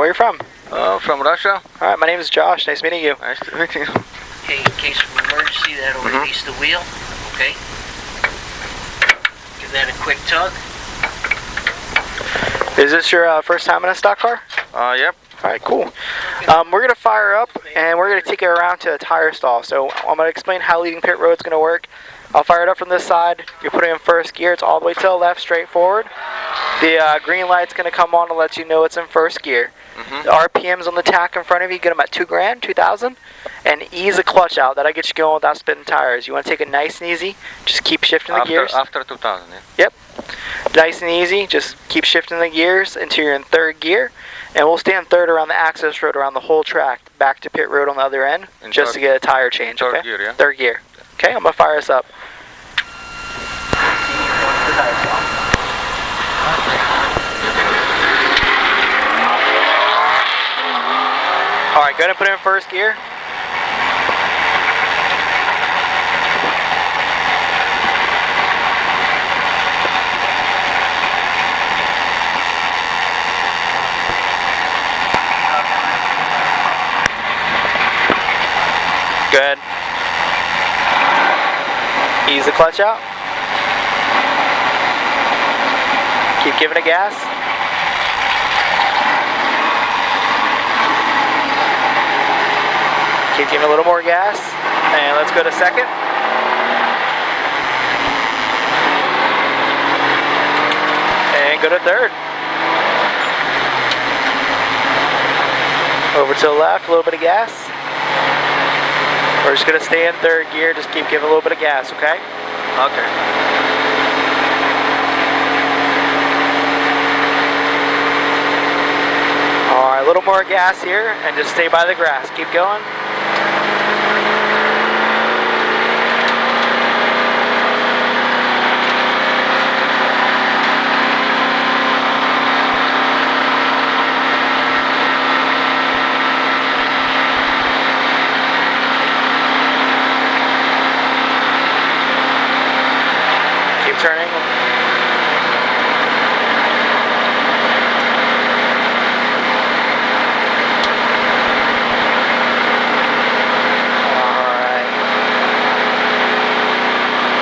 Where are you from? From Russia. Alright, my name is Josh. Nice meeting you. Nice to meet you. Okay, in case of emergency, that'll release the wheel. Okay. Give that a quick tug. Is this your first time in a stock car? Yep. Alright, cool. We're going to fire up and we're going to take it around to a tire stall. So I'm going to explain how leaving pit road is going to work. I'll fire it up from this side. You're putting it in first gear. It's all the way to the left, straight forward. The green light's going to come on to let you know it's in first gear. The RPMs on the tack in front of you, get them at 2 grand, 2,000. And ease the clutch out. That'll get you going without spinning tires. You want to take it nice and easy. Just keep shifting the gears. After 2,000, yeah. Yep. Nice and easy. Just keep shifting the gears until you're in third gear. And we'll stay in third around the access road, around the whole track, back to pit road on the other end, just to get a tire change. Third Okay? gear, yeah. Third gear. Okay, I'm going to fire this up. Alright, go ahead and put it in first gear. Good. Ease the clutch out. Keep giving it gas. Keep giving a little more gas. And let's go to second. And go to third. Over to the left, a little bit of gas. We're just going to stay in third gear, just keep giving a little bit of gas, okay? Okay. Alright, a little more gas here, and just stay by the grass. Keep going. Turning. Alright.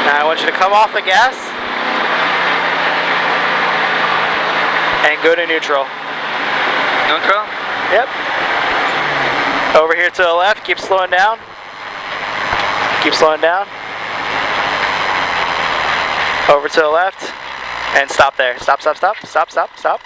Now I want you to come off the gas and go to neutral. Neutral? Yep. Over here to the left, keep slowing down. Keep slowing down. Over to the left, and stop there. Stop, stop, stop, stop, stop, stop.